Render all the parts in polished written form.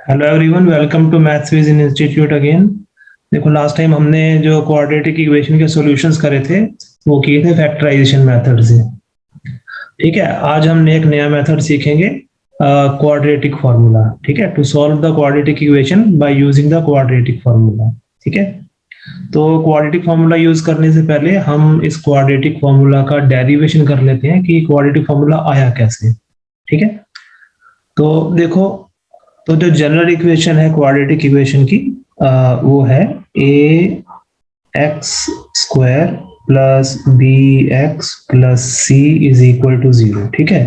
Hello everyone, welcome to maths wiz in institute again. देखो, last time हमने जो quadratic equation के solutions करे थे वो किए थे फैक्टराइजेशन मेथड से। ठीक है, आज हमने एक नया मेथड सीखेंगे, क्वाड्रेटिक फार्मूला। ठीक है, to solve the quadratic equation by using the quadratic formula. ठीक है, तो क्वाड्रेटिक फार्मूला यूज करने से पहले हम इस क्वाड्रेटिक फार्मूला का डेरिवेशन कर लेते हैं कि क्वाड्रेटिक फार्मूला आया कैसे। ठीक है, तो देखो, तो जो जनरल इक्वेशन है क्वाड्रेटिक इक्वेशन की, वो है a x square plus b x plus c is equal to 0। ठीक है,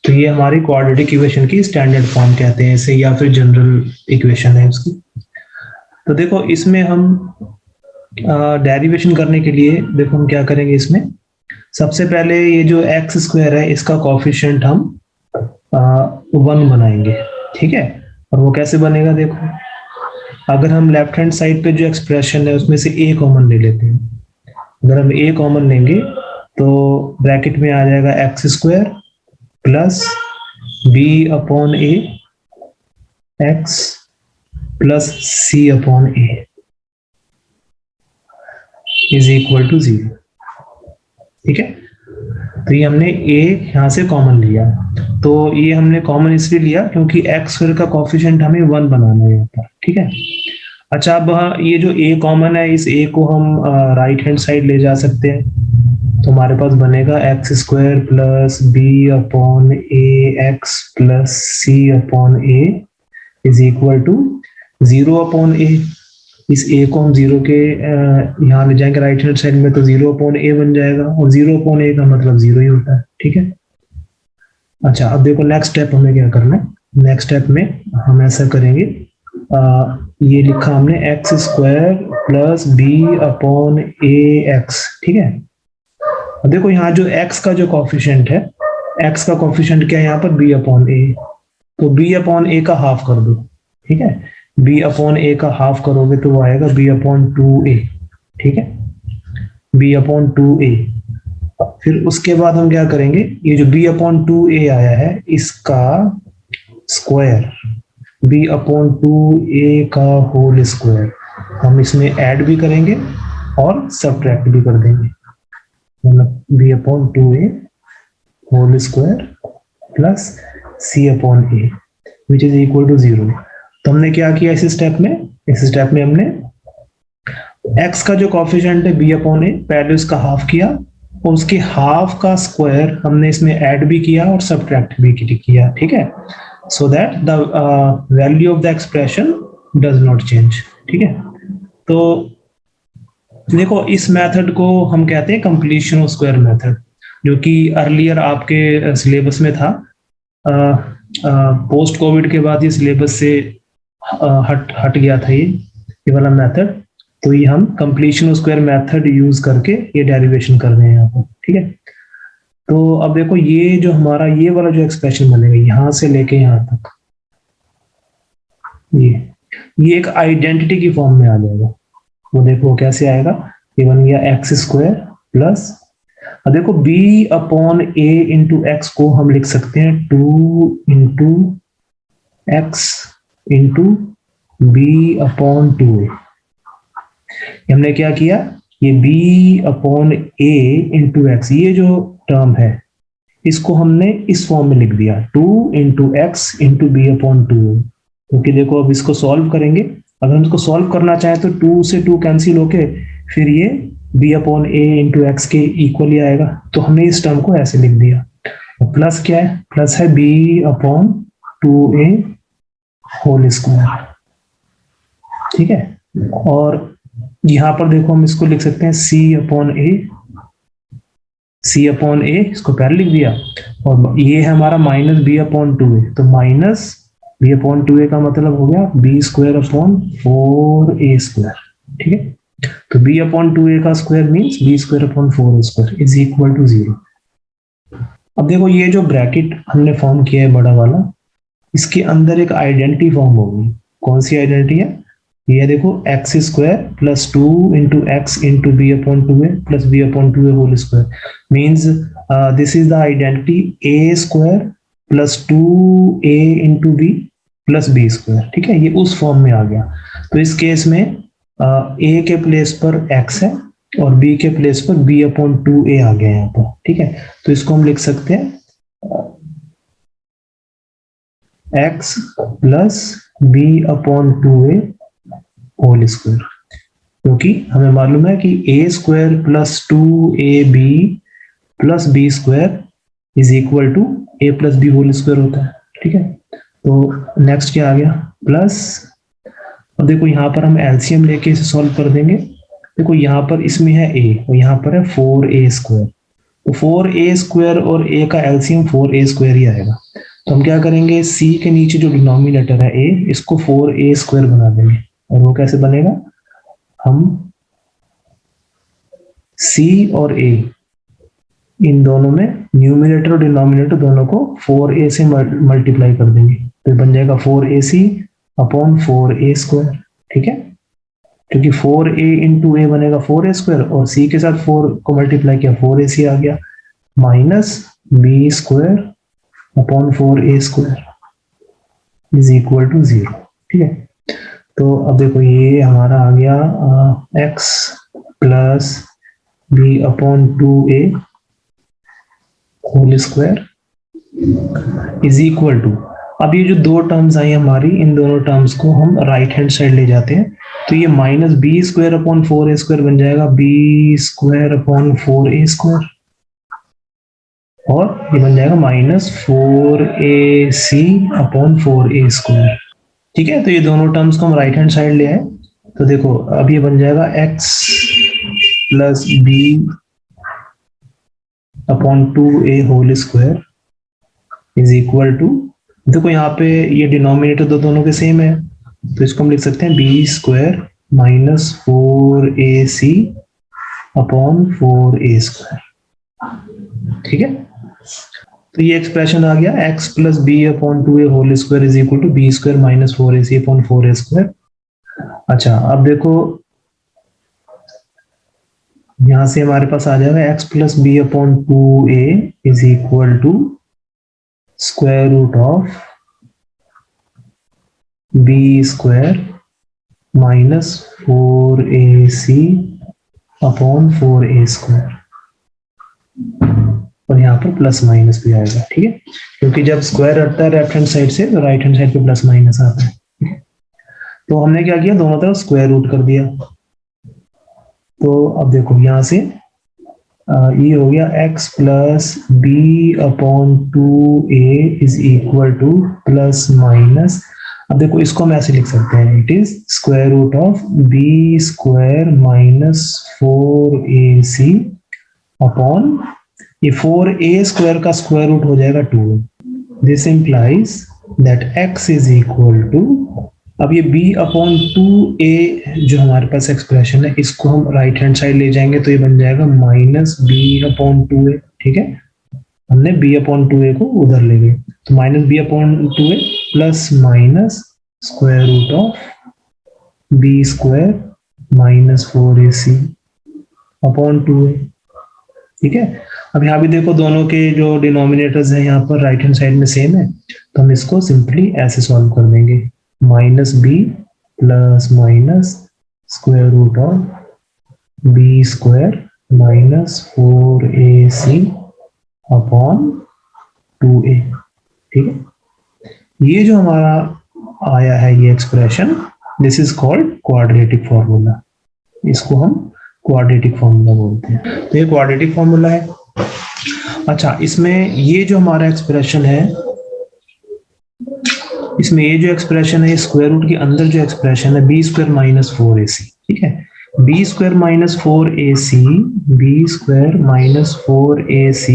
तो ये हमारी क्वाड्रेटिक इक्वेशन की स्टैंडर्ड फॉर्म कहते हैं इसे, या फिर जनरल इक्वेशन है उसकी। तो देखो, इसमें हम डेरिवेशन करने के लिए देखो हम क्या करेंगे। इसमें सबसे पहले ये जो एक्स स्क्वायर है इसका कोफिशिएंट हम 1 बनाएंगे। ठीक है, और वो कैसे बनेगा, देखो, अगर हम लेफ्ट हैंड साइड पे जो एक्सप्रेशन है उसमें से ए कॉमन ले लेते हैं। अगर हम ए कॉमन लेंगे तो ब्रैकेट में आ जाएगा x square plus b upon a x plus c upon a is equal to 0। ठीक है, तो ये हमने a यहां से कॉमन लिया। तो ये हमने कॉमन इसलिए लिया क्योंकि एक्स स्क्वायर का कोफिशिएंट हमें 1 बनाना है यहाँ पर। ठीक है, अच्छा, अब ये जो a कॉमन है, इस a को हम राइट हैंड साइड ले जा सकते हैं। तो हमारे पास बनेगा x square plus b upon a x plus c upon a is equal to 0 upon a. इस a को हम 0 के यहाँ ले जाएंगे राइट हैंड साइड में, तो 0 अपॉन a बन जाएगा, और 0 अपॉन a का मतलब 0 ही होता है। ठीक है, अच्छा, अब देखो नेक्स्ट स्टेप हमें क्या करना है। नेक्स्ट स्टेप में हम ऐसा करेंगे, ये लिखा हमने x square plus b upon a x. ठीक है, अब देखो यहाँ जो x का जो कॉफिशिएंट है, x का कॉफिशिएंट क्या है यहाँ पर, b अपॉन ए। तो b अपॉन ए का हाफ कर दो। ठीक है, b अपॉन ए का हाफ करोगे तो वो आएगा b अपॉन 2a। ठीक है, b अपॉन 2a। फिर उसके बाद हम क्या करेंगे, ये जो b अपॉन 2a आया है इसका स्क्वायर, b अपॉन 2a का होल स्क्वायर हम इसमें ऐड भी करेंगे और सब्ट्रैक्ट भी कर देंगे। मतलब b upon 2a whole square plus c upon a which is equal to 0। तो हमने क्या किया इस स्टेप में, हमने x का जो कॉफिशिएंट है b अपॉन a, पहले उसका हाफ किया और उसके हाफ का स्क्वायर हमने इसमें ऐड भी किया और सब्ट्रैक्ट भी किया। ठीक है, so that the value of the expression does not change. ठीक है, तो देखो इस मेथड को हम कहते हैं कंप्लीशन ऑफ स्क्वायर मेथड, जो कि अर्लियर आपके सिलेबस में था। पोस्ट कोविड के बाद ये सिलेबस से हट गया था ये वाला मेथड। तो ये हम completion of square method use करके ये डेरिवेशन कर रहे हैं यहाँ पर। ठीक है, तो अब देखो ये जो हमारा ये वाला जो एक्सप्रेशन बनेगा यहां से लेके यहाँ तक, ये एक आइडेंटिटी की फॉर्म में आ जाएगा। वो देखो कैसे आएगा, ये बन गया एक्स स्क्वायर प्लस, अब देखो b upon a into x को हम लिख सकते हैं 2 into x into b upon 2a। हमने क्या किया, ये b upon a into x, ये जो टर्म है इसको हमने इस फॉर्म में लिख दिया 2 into x into b upon 2a। क्योंकि देखो अब इसको सॉल्व करेंगे, अगर हम इसको सॉल्व करना चाहें तो 2 से 2 कैंसिल होके फिर ये b upon a into x के इक्वल ही आएगा। तो हमने इस टर्म को ऐसे लिख दिया। प्लस क्या है, प्लस है b upon 2a whole square. ठीक है, और यहां पर देखो हम इसको लिख सकते हैं c अपॉन a, इसको पहले लिख दिया, और ये है हमारा माइनस b अपॉन 2a। तो माइनस b अपॉन 2a का मतलब हो गया b square upon 4a square. ठीक है, तो b अपॉन 2a का square means b square upon 4a square is equal to 0। अब देखो ये जो ब्रैकेट हमने फॉर्म किया है बड़ा वाला, इसके अंदर एक आइडेंटिटी फॉर्म होगी। कौन सी आइडेंटिटी है, ये देखो x square plus 2 into x into b upon 2a plus b upon 2a whole square means this is the identity a square plus 2a into b plus b square, ठीक है, ये उस form में आ गया। तो इस केस में ए के प्लेस पर x है और b के प्लेस पर b अपॉन 2a आ गया यहाँ पर, ठीक है। तो इसको हम लिख सकते हैं x plus b upon 2a whole square, क्योंकि हमें मालूम है कि a square plus 2ab plus b square is equal to a plus b whole square होता है, ठीक है। तो नेक्स्ट क्या आ गया, प्लस, अब देखो यहाँ पर हम एलसीएम लेके इसे सॉल्व कर देंगे। देखो यहाँ पर इसमें है a और यहाँ पर है 4a स्क्वायर, तो 4a स्क्वायर और a का एलसीएम 4a स्क्वायर ही आएगा। तो हम क्या करेंगे, c के नीचे जो डिनोमिनेटर है a, इसको 4a स्क्वायर बना देंगे। और वो कैसे बनेगा, हम c और a इन दोनों में न्यूमिनेटर और डिनोमिनेटर दोनों को 4a से मल्टीप्लाई कर देंगे, तो बन जाएगा 4ac अपॉन 4a स्क्वायर, ठीक है। क्योंकि 4a इंटू a बनेगा 4a स्क्वायर और c के साथ 4 को मल्टीप्लाई किया 4ac आ गया, minus b square upon 4a square is equal to 0, ठीक है। तो अब देखो ये हमारा आ गया x plus b upon 2a whole square is equal to, अब ये जो दो टर्म्स आई हमारी, इन दोनों टर्म्स को हम राइट हैंड साइड ले जाते हैं, तो ये minus b square upon 4a square बन जाएगा B square upon 4a square, और ये बन जाएगा minus 4ac upon 4a square, ठीक है। तो ये दोनों टर्म्स को हम राइट हैंड साइड ले आए, तो देखो अब ये बन जाएगा x plus b upon 2a whole square is equal to, देखो यहाँ पे ये डिनोमिनेटर दोनों के सेम है, तो इसको हम लिख सकते हैं b square minus 4ac upon 4a square, ठीक है। तो ये एक्सप्रेशन आ गया x plus b upon 2a whole square is equal to b square minus 4ac upon 4a square. अच्छा, अब देखो यहां से हमारे पास आ जाएगा x plus b upon 2a is equal to square root of b square minus 4ac upon 4a square, और यहाँ पर प्लस माइनस भी आएगा, ठीक है, क्योंकि जब स्क्वायर हटता है लेफ्ट हैंड साइड से तो राइट हैंड साइड पे प्लस माइनस आता है। तो हमने क्या किया, दोनों तरफ स्क्वायर रूट कर दिया। तो अब देखो यहाँ से ये हो गया x plus b upon 2a is equal to plus minus, अब देखो इसको हम ऐसे लिख सकते हैं, it is square root of b square minus 4ac upon, ये 4a स्क्वायर का स्क्वायर रूट हो जाएगा 2a, this implies that x is equal to, अब ये b अपॉन 2a जो हमारे पास एक्सप्रेशन है, इसको हम राइट हैंड साइड ले जाएंगे तो ये बन जाएगा माइनस b अपॉन 2a, ठीक है, हमने b अपॉन 2a को उधर ले गए, तो minus b upon 2a plus minus square root of b square minus 4ac upon 2a, ठीक है। अब यहाँ भी देखो दोनों के जो डिनोमिनेटर्स हैं यहाँ पर राइट हैंड साइड में सेम है, तो हम इसको सिंपली ऐसे सॉल्व कर देंगे, minus b plus minus square root of b square minus 4ac upon 2a, ठीक है। ये जो हमारा आया है ये expression, this is called quadratic formula, इसको हम क्वाड्रेटिक फॉर्मूला बोलते हैं। तो ये क्वाड्रेटिक फॉर्मूला है। अच्छा, इसमें ये जो हमारा एक्सप्रेशन है, इसमें ये जो एक्सप्रेशन है स्क्वायर रूट के अंदर जो एक्सप्रेशन है बी स्क्वायर माइनस 4ac, ठीक है, b square minus 4ac, b square minus 4ac,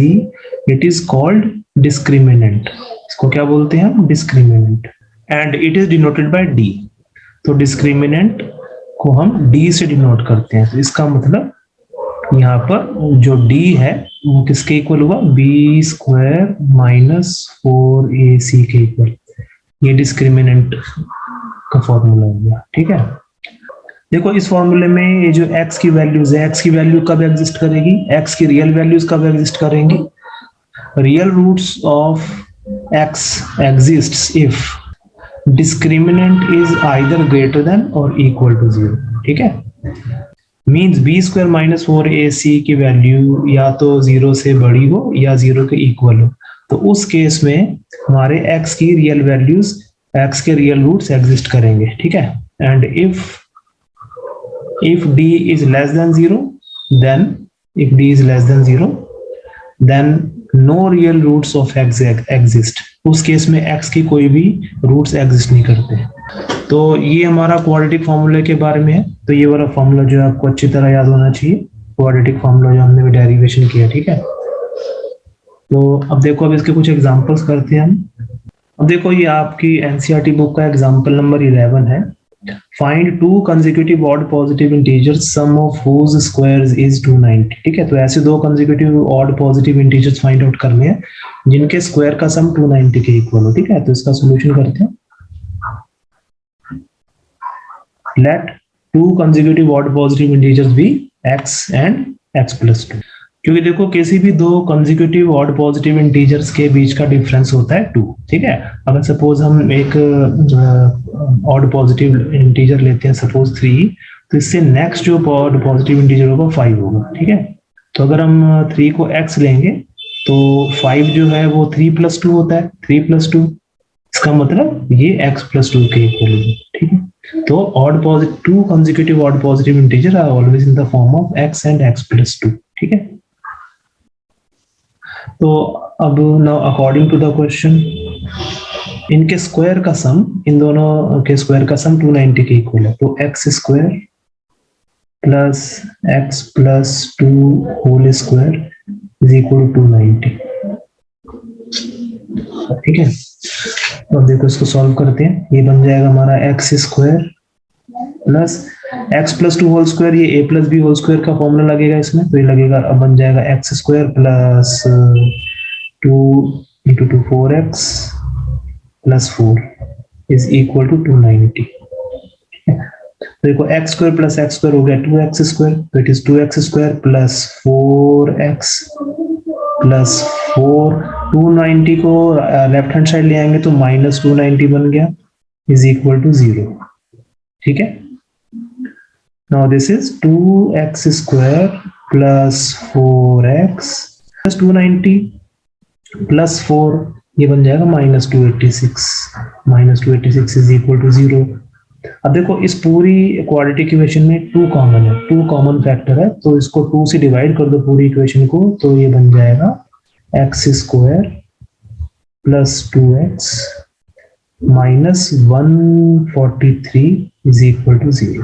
it is called discriminant, इसको क्या बोलते हैं हम, discriminant, and it is denoted by D. तो डिस्क्रिमिनेंट को हम डी से डिनोट करते हैं, तो इसका मतलब यहाँ पर जो डी है वो किसके इक्वल हुआ, बी स्क्वायर माइनस 4ac के इक्वल, ये डिस्क्रिमिनेंट का फॉर्मूला हो गया, ठीक है। देखो इस फॉर्मूले में ये जो x की वैल्यूज है, x की वैल्यू कब एग्जिस्ट करेगी, x की रियल वैल्यूज कब एग्जिस्ट करेंगी, real roots of x exists if discriminant is either greater than और इक्वल टू 0, ठीक है। Means B square minus 4ac की वैल्यू या तो 0 से बड़ी हो या 0 के इक्वल हो, तो उस केस में हमारे x की रियल वैल्यूज, x के रियल रूट्स एग्जिस्ट करेंगे, ठीक है। And if d is less than 0, then if d is less than 0, then no real roots of x exist। उस केस में x की कोई भी रूट्स एग्जिस्ट नहीं करते। तो ये हमारा क्वाड्रेटिक फॉर्मूले के बारे में है। तो ये वाला फॉर्मूला जो है आपको अच्छी तरह याद होना चाहिए, क्वाड्रेटिक फॉर्मूला जो हमने भी डेरिवेशन किया, ठीक है। तो अब देखो, अब इसके कुछ एग्जांपल्स करते हैं हम। अब देखो, ये आपकी एनसीईआरटी बुक का एग्जांपल नंबर 11 है। Find two consecutive odd positive integers sum of whose squares is 290, ठीक है। तो ऐसे दो consecutive odd positive integers find out करने हैं जिनके स्क्वायर का सम 290 के इक्वल हो, ठीक है। तो इसका सॉल्यूशन करते हैं। Let two consecutive odd positive integers be x and x plus 2। क्योंकि देखो, किसी भी दो कंसेक्यूटिव ऑड पॉजिटिव इंटीजर्स के बीच का डिफरेंस होता है 2, ठीक है। अगर सपोज हम एक ऑड पॉजिटिव इंटीजर लेते हैं, सपोज 3, तो इससे नेक्स्ट जो ऑड पॉजिटिव इंटीजर होगा 5 होगा, ठीक है। तो अगर हम 3 को x लेंगे तो 5 जो है वो 3 plus 2 होता है, 3 plus 2, इसका मतलब ये x plus 2 के इक्वल होगा, ठीक है। तो two consecutive odd positive integers are always in the form of x and x plus 2, ठीक है। तो अब now according to the question, इनके स्क्वायर का सम, इन दोनों के स्क्वायर का सम 290 के इक्वल है। तो x square plus x plus 2 whole square is equal to 290, ठीक है। तो देखो, इसको सॉल्व करते हैं। ये बन जाएगा हमारा x square plus x plus 2 whole square, ये a plus b whole square का फॉर्मूला लगेगा इसमें, तो ये लगेगा, अब बन जाएगा x square plus 2 into 2 4x plus 4 is equal to 290। देखो, x square plus x square हो गया 2x स्क्वायर, तो it is 2x square plus 4x plus 4। 290 को लेफ्ट हैंड साइड ले आएंगे तो माइनस 290 बन गया, इज इक्वल टू 0, ठीक है। Now this is 2x square plus 4x plus 290 plus 4, ये बन जाएगा minus 286, minus 286 is equal to 0। अब देखो, इस पूरी क्वाड्रेटिक इक्वेशन में 2 कॉमन है, 2 कॉमन फैक्टर है, तो इसको 2 से डिवाइड कर दो पूरी इक्वेशन को, तो ये बन जाएगा x square plus 2x minus 143 is equal to 0।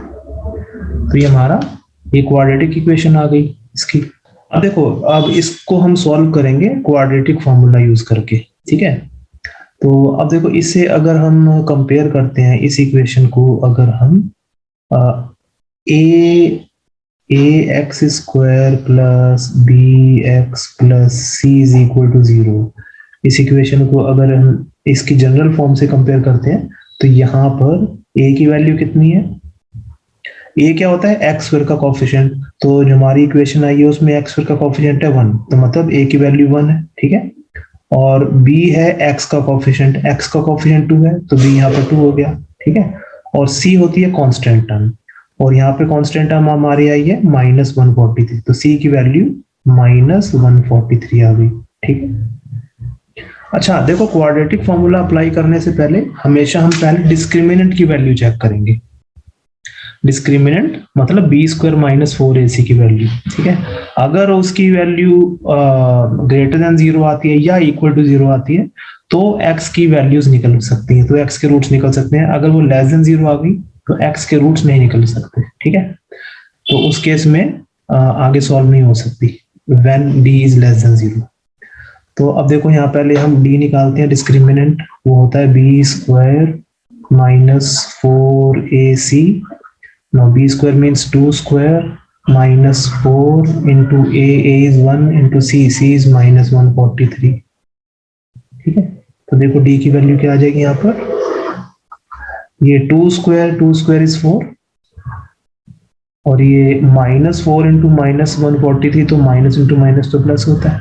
तो ये हमारा एक क्वाड्रेटिक इक्वेशन आ गई इसकी। अब देखो, अब इसको हम सॉल्व करेंगे क्वाड्रेटिक फॉर्मूला यूज करके, ठीक है। तो अब देखो, इसे अगर हम कंपेयर करते हैं, इस इक्वेशन को अगर हम a x square plus b x plus c is equal to 0, इस इक्वेशन को अगर हम इसकी जनरल फॉर्म से कंपेयर करते हैं, तो यहाँ पर a की वैल्यू कितनी है, a क्या होता है, एक्स स्क्वायर का कोएफिशिएंट। तो जो हमारी इक्वेशन आई है उसमें एक्स स्क्वायर का कोएफिशिएंट है 1, तो मतलब a की वैल्यू 1 है, ठीक है। और b है x का कोएफिशिएंट, x का कोएफिशिएंट 2 है, तो b यहाँ पर 2 हो गया, ठीक है। और c होती है कांस्टेंट टर्म, और यहाँ पे कांस्टेंट टर्म हमारी आई है माइनस 143, तो c की वैल्यू माइनस 143 आ गई, ठीक है। अच्छा, देखो, क्वाड्रेटिक फॉर्मूला अप्लाई करने से पहले हमेशा हम पहले डिस्क्रिमिनेंट की वैल्यू चेक करेंगे। डिस्क्रिमिनेंट मतलब बी स्क्वायर माइनस 4ac की वैल्यू, ठीक है। अगर उसकी वैल्यू ग्रेटर देन 0 आती है या इक्वल टू 0 आती है, तो x की वैल्यूज निकल सकती हैं, तो x के रूट्स निकल सकते हैं। अगर वो लेस देन 0 आ गई तो x के रूट्स नहीं निकल सकते, ठीक है। तो उस केस में आगे सॉल्व नहीं हो सकती when d is less than 0। तो अब देखो, यहाँ पहले हम d निकालते हैं, डिस्क्रिमिनेंट वो होता है b square minus 4ac। Now b square means 2 square minus 4 into a is 1 into c is minus 143, ठीक है। तो देखो d की वैल्यू क्या आ जाएगी यहाँ पर, ये 2 स्क्वायर इज 4, और ये माइनस 4 इंटू माइनस 143, तो माइनस इंटू माइनस तो प्लस होता है,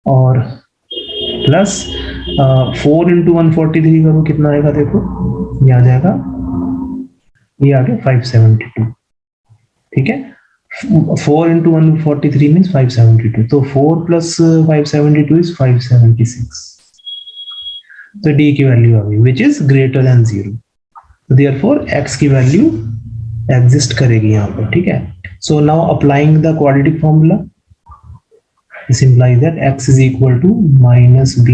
और प्लस 4 इंटू 143 करो, कितना आएगा देखो, ये आ जाएगा, ये आ गया 572। ठीक है, 4 इंटू 143 मीन्स 572, तो 4 प्लस 572 इज 576। तो डी की वैल्यू आ गई विच इज ग्रेटर देन 0, तो देयरफॉर एक्स की वैल्यू एग्जिस्ट करेगी यहाँ पर। ठीक है, so now applying the quadratic formula, this implies that x is equal to minus b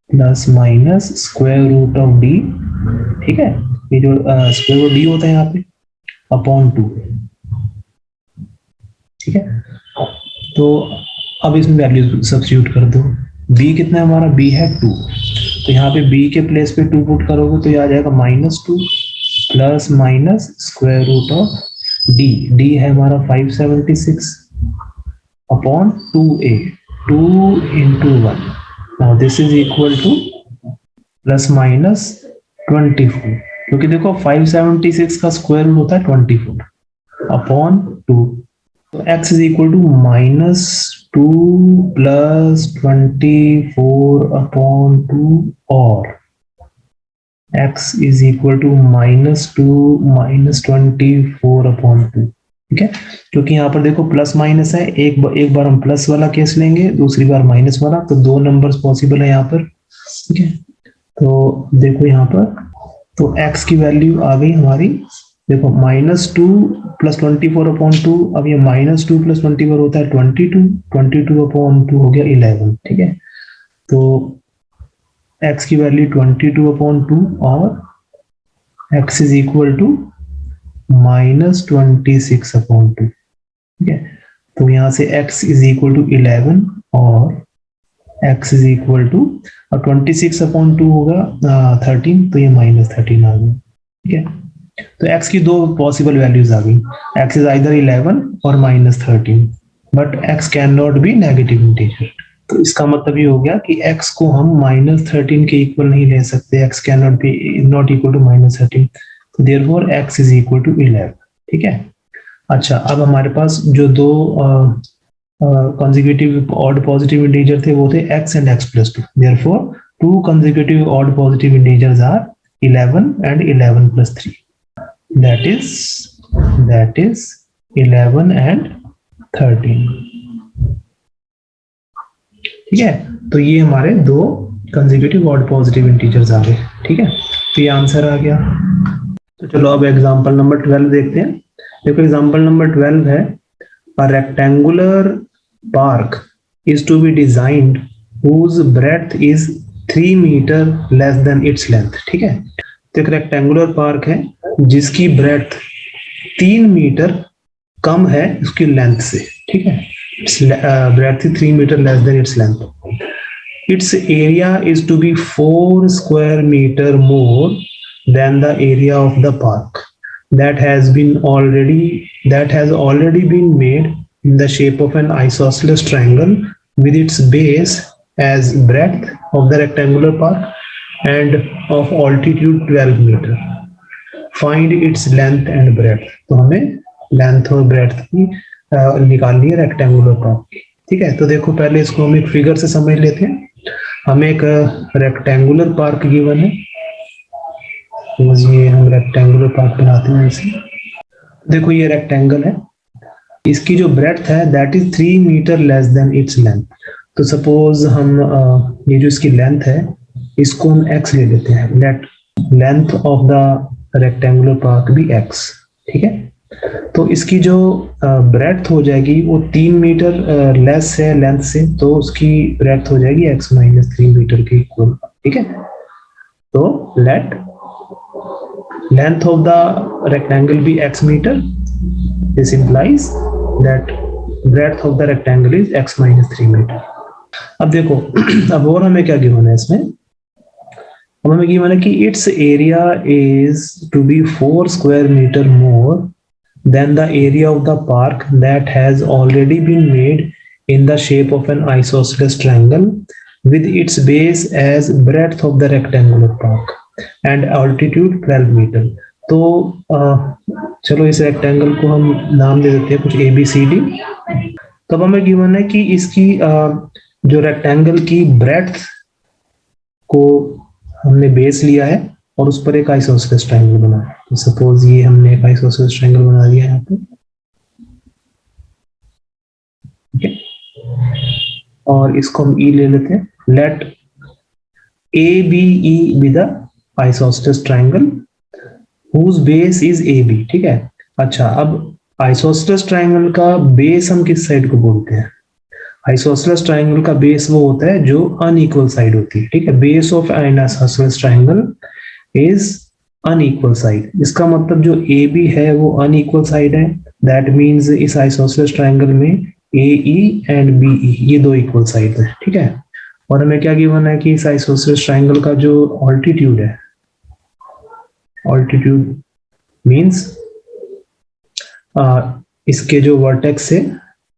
plus minus square root of d। ठीक है, ये जो स्क्वायर रूट d होता है यहाँ पे अपॉन 2। ठीक है, तो अब इसमें वैल्यू सब्स्टिट्यूट कर दो। b कितना है हमारा, b है 2, तो यहाँ पे b के प्लेस पे 2 पुट करोगे तो ये आ जाएगा -2 plus minus square root of d है हमारा 576 upon 2a, 2 into 1, now this is equal to plus minus 24, क्योंकि देखो 576 का स्क्वायर रूट होता है 24 अपॉन 2, तो x is equal to -2 plus 24 upon 2 और x is equal to -2 minus 24 upon 2। ठीक है, क्योंकि यहाँ पर देखो प्लस माइनस है, एक बार हम प्लस वाला केस लेंगे, दूसरी बार माइनस वाला, तो 2 नंबर्स पॉसिबल है यहाँ पर। ठीक है, तो देखो यहाँ पर, तो x की वैल्यू आ गई हमारी, देखो -2 प्लस 24 अपॉन 2, अब ये -2 प्लस 24 होता है 22 अपॉन 2 हो गया 11। ठीक है, तो x की वैल्यू 22 अपॉन 2 और x is equal to -26 upon 2। ठीक है, तो यहाँ से x इज इक्वल टू 11 और x इज इक्वल टू, और 26 अपॉन 2 होगा 13, तो ये -13 आ गया। ठीक है, तो x की 2 पॉसिबल वैल्यूज आ गई, x इज आइदर 11 और -13, but x can not be negative integer. तो इसका मतलब ये हो गया कि x को हम -13 के इक्वल नहीं ले सकते, x can not be not equal to -13, तो therefore x is equal to 11। ठीक है, अच्छा, अब हमारे पास जो दो कंसेक्यूटिव ऑड पॉजिटिव इंटीजर थे वो थे x and x plus 2, therefore 2 consecutive odd positive integers are 11 and 11 plus 3, that is 11 and 13। ठीक है, तो ये हमारे दो कंसेक्यूटिव ऑड पॉजिटिव इंटीजर्स आ गए। ठीक है, तो ये आंसर आ गया। तो चलो अब एग्जांपल नंबर 12 देखते हैं। देखो एग्जांपल नंबर 12 है, a rectangular park is to be designed whose breadth is 3 meter less than its length। ठीक है, तो एक रेक्टेंगुलर पार्क है जिसकी ब्रेड्थ 3 मीटर कम है उसकी लेंथ से। ठीक है, breadth 3 metre less than its length. Its area is to be 4 square metre more than the area of the park that has already been made in the shape of an isosceles triangle with its base as breadth of the rectangular park and of altitude 12 meter। Find its length and breadth। तो हमें length और breadth की निकालनी है rectangular park की। ठीक है, तो देखो पहले इसको हम एक फिगर से समझ लेते हैं। हमें एक रेक्टेंगुलर पार्क गिवन है, ये हम रेक्टेंगुलर पार्क बनाते हैं इसे। देखो ये रेक्टेंगल है, इसकी जो ब्रेड्थ है that is 3 metre less than its length. तो सपोज हम ये जो इसकी लेंथ है इसको हम x ले लेते हैं, late length of the rectangular park भी x। ठीक है, तो इसकी जो ब्रेड्थ हो जाएगी वो 3 मीटर लेस है लेंथ से, तो उसकी ब्रेड्थ हो जाएगी x - 3 मीटर के इक्वल। ठीक है, तो late length of the rectangle be x meter, this implies that breadth of the rectangle is x - 3 meter। अब देखो अब और हमें क्या गिवन है इसमें, अब हमें गिवन है कि its area is to be 4 square meter more than the area of the park that has already been made in the shape of an isosceles triangle with its base as breadth of the rectangular park and altitude 12 metre. तो चलो इस rectangle को हम नाम दे देते हैं कुछ ABCD। तब हमें गिवन है कि इसकी जो रेक्टेंगल की ब्रेड्थ को हमने बेस लिया है और उस पर एक आइसोसेलेस ट्रायंगल बना है। तो सपोज ये हमने एक आइसोसेलेस ट्रायंगल बना दिया यहाँ पे, ठीक है, और इसको हम ई ले लेते हैं। Let A B E be the isosceles triangle whose base is A B, ठीक है। अच्छा, अब आइसोसेलेस ट्रायंगल का बेस हम किस साइड को बोलते हैं? आइसोसेलेस ट्रायंगल का बेस वो होता है जो अनइक्वल साइड होती है, ठीक है। Base of N isosceles triangle is unequal side. इसका मतलब जो ए बी है वो अनइक्वल साइड है। दैट मीन्स इस आइसोसेलेस ट्रायंगल में ए ई एंड बी ई ये दो इक्वल साइड है, ठीक है। और हमें क्या गिवन है कि इस आइसोसेलेस ट्रायंगल का जो ऑल्टीट्यूड है, ऑल्टीट्यूड मीन्स इसके जो वर्टेक्स से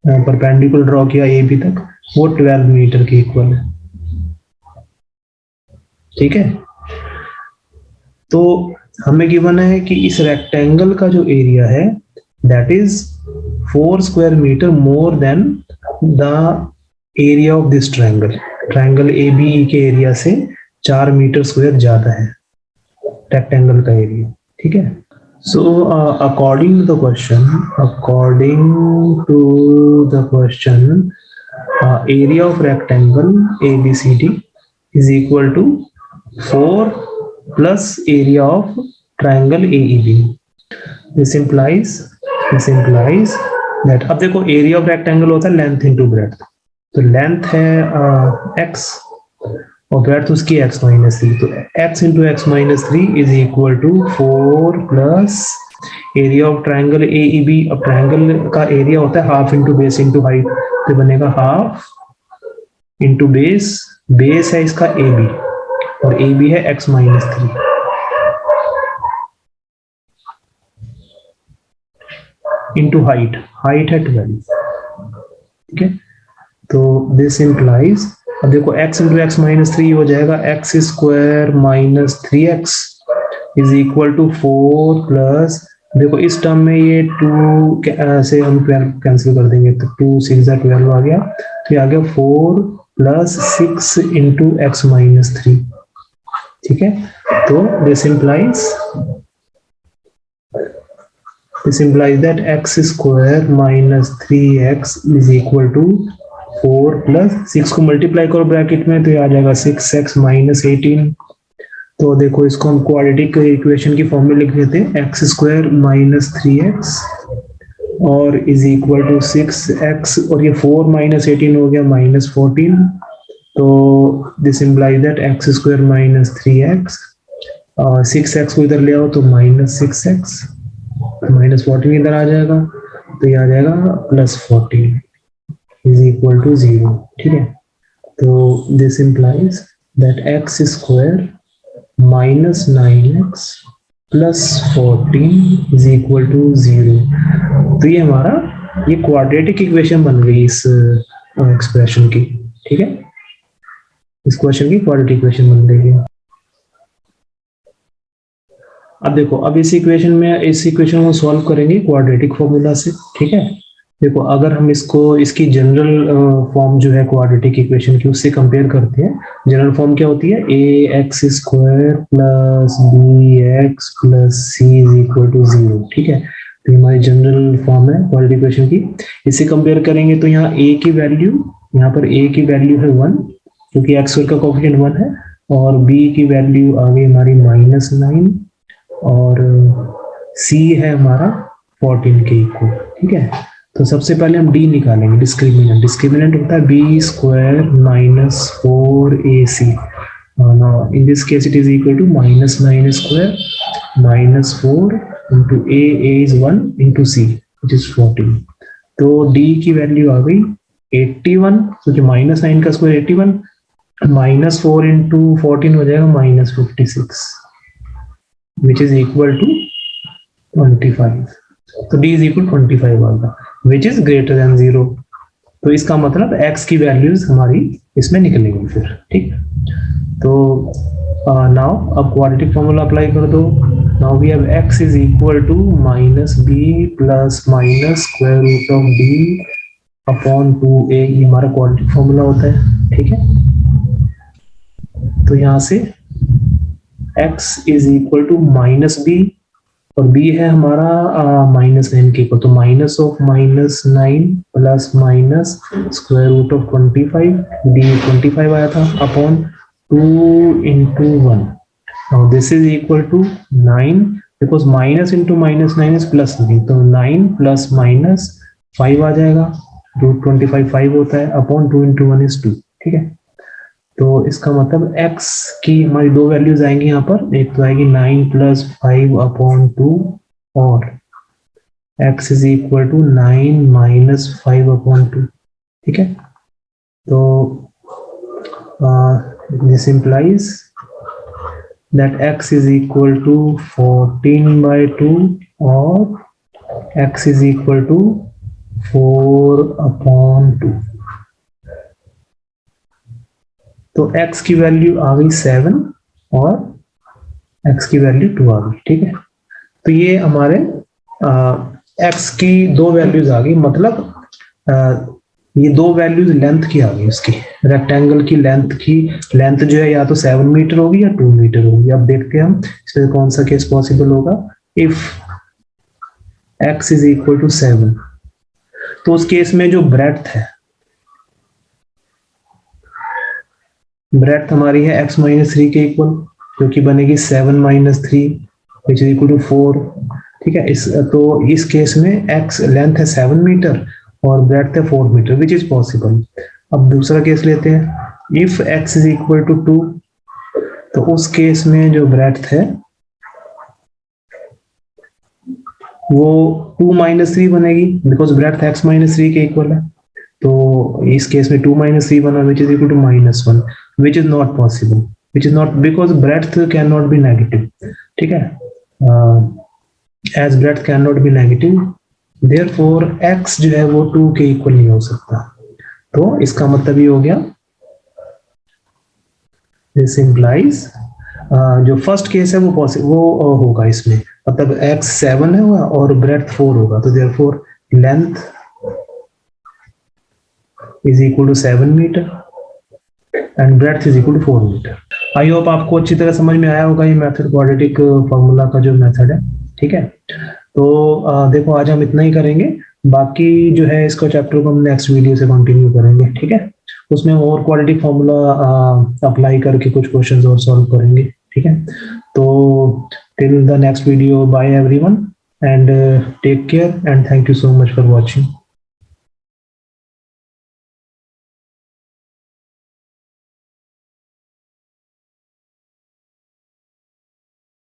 परपेंडिकुलर ड्रॉ किया ए बी तक, वो 12 मीटर के इक्वल है, ठीक है। तो हमें गिवन है कि इस रेक्टेंगल का जो एरिया है that is 4 square metre more than the area of this triangle. Triangle A B E के एरिया से 4 मीटर स्क्वायर ज्यादा है रेक्टेंगल का एरिया, ठीक है। So, according to the question, area of rectangle ABCD is equal to 4 plus area of triangle AEB. This implies that, अब देखो area of rectangle होता है length into breadth, तो length है x और ब्रेड्थ उसकी x माइनस 3, तो x into x minus 3 is equal to 4 plus area of triangle A E B. अब ट्रायंगल का एरिया होता है half into base into height, तो बनेगा हाफ इंटू बेस, बेस है इसका ए बी और ए बी है x minus 3 into height, height है 12, ठीक है। तो दिस इंप्लाइज, अब देखो x इंटू एक्स माइनस 3 हो जाएगा x square minus 3x is equal to 4 plus, देखो इस टर्म में ये 2 से हम 12 कैंसिल कर देंगे, तो 2 6 12 आ गया, तो ये आ गया 4 प्लस 6 इंटू एक्स माइनस 3, ठीक है। तो this implies that x square minus 3x is equal to 4 plus 6 को मल्टीप्लाई करो ब्रैकेट में, तो ये आ जाएगा 6x माइनस 18। तो देखो इसको हम क्वाड्रेटिक इक्वेशन की फॉर्म में लिख लेते हैं, एक्स स्क्वायर माइनस 3x और इज इक्वल टू 6x, और ये 4 माइनस 18 हो गया माइनस 14। तो this implies that x square minus 3x, 6x को इधर ले आओ तो माइनस 6x, माइनस 14 इधर आ जाएगा, तो ये आ जाएगा प्लस 14 is equal to 0, ठीक है। तो this implies that x square minus 9x plus 14 is equal to 0। तो ये हमारा ये क्वाड्रेटिक इक्वेशन बन गई इस एक्सप्रेशन की, ठीक है। इस क्वेश्चन की क्वाड्रेटिक इक्वेशन बन गई है। अब देखो, अब इस इक्वेशन को सॉल्व करेंगे क्वाड्रेटिक फॉर्मूला से, ठीक है। देखो अगर हम इसकी जनरल फॉर्म जो है क्वाड्रेटिक इक्वेशन की उससे कंपेयर करते हैं, जनरल फॉर्म क्या होती है, a x square plus b x plus c is equal to 0, ठीक है। तो हमारी जनरल फॉर्म है क्वाड्रेटिक इक्वेशन की। इससे कंपेयर करेंगे तो यहाँ ए की वैल्यू, यहाँ पर ए की वैल्यू है 1 क्योंकि एक्स स्क्वायर का कोएफिशिएंट 1 है, और बी की वैल्यू आ गई हमारी -9 और सी है हमारा 14 के इक्वल, ठीक है। तो सबसे पहले हम डी निकालेंगे, डिस्क्रिमिनेंट। डिस्क्रिमिनेंट होता है b square minus 4ac। In this case it is equal to -9 square minus 4 into A is 1 into C it is 14। तो डी की वैल्यू आ गई 81, क्योंकि -9 का स्क्वायर 81, -4 इंटू 14 हो जाएगा -56 विच इज इक्वल टू 25। तो d इज इक्वल 25 आएगा विच इज ग्रेटर देन 0। तो इसका मतलब x की वैल्यूज हमारी इसमें निकलेंगी फिर, ठीक। तो नाउ अब क्वाड्रेटिक फॉर्मूला अप्लाई कर दो। Now we have x is equal to -b plus minus square root of b upon 2a, ये हमारा क्वाड्रेटिक फॉर्मूला होता है, ठीक है। तो यहाँ से x is equal to -b और b है हमारा -9 के इक्वल, तो minus of -9 plus minus square root of 25, d 25 आया था upon 2 into 1. Now this is equal to 9 because minus into -9 is plus 9, तो 9 प्लस माइनस 5 आ जाएगा, रूट 25 5 होता है, अपॉन 2 into 1 is 2. ठीक है, तो इसका मतलब x की हमारी दो वैल्यूज आएंगी यहाँ पर, एक तो आएगी 9 प्लस 5 अपॉन 2 और x is equal to 9 minus 5 upon 2. ठीक है, तो this implies that x is equal to 14/2 और x is equal to 4/2. तो x की वैल्यू आ गई 7 और x की वैल्यू 2 आ गई. ठीक है, तो ये हमारे x की दो वैल्यूज आ गई, मतलब ये दो वैल्यूज लेंथ की आ गई. इसकी रेक्टेंगल की लेंथ जो है या तो 7 मीटर होगी या 2 मीटर होगी. अब देखते हैं हम इसमें कौन सा केस पॉसिबल होगा. If x is equal to 7, तो उस केस में जो ब्रेड्थ है, ब्रेड्थ हमारी है x माइनस 3 के इक्वल, जो कि बनेगी 7 minus 3 which is equal to 4. ठीक है, तो इस केस में x लेंथ है 7 मीटर और ब्रेड्थ है 4 मीटर, विच इज पॉसिबल. अब दूसरा केस लेते हैं. If x is equal to 2, तो उस केस में जो ब्रेड्थ है वो 2 माइनस 3 बनेगी, बिकॉज ब्रेड्थ x माइनस 3 के इक्वल है. तो इस केस में 2 माइनस 3 बना, which is equal to -1, which is not possible, which is not, because breadth can not be negative. ठीक है, as breadth can not be negative, therefore x जो है वो 2 के इक्वल नहीं हो सकता. तो इसका मतलब ये हो गया, दिस इंप्लाइज जो फर्स्ट केस है वो होगा इसमें, मतलब x 7 है और ब्रेड्थ 4 होगा, तो therefore length is equal to 7 metre and breadth is equal to 4 metre. I hope आपको अच्छी तरह समझ में आया होगा ये मेथड, क्वाड्रेटिक फॉर्मूला का जो मेथड है. ठीक है, तो देखो आज हम इतना ही करेंगे, बाकी जो है इसका चैप्टर को हम नेक्स्ट वीडियो से कंटिन्यू करेंगे. ठीक है, उसमें और क्वाड्रेटिक फॉर्मूला अप्लाई करके कुछ क्वेश्चंस और सॉल्व करेंगे. ठीक है, तो till the next video, bye everyone and take care and thank you so much for watching.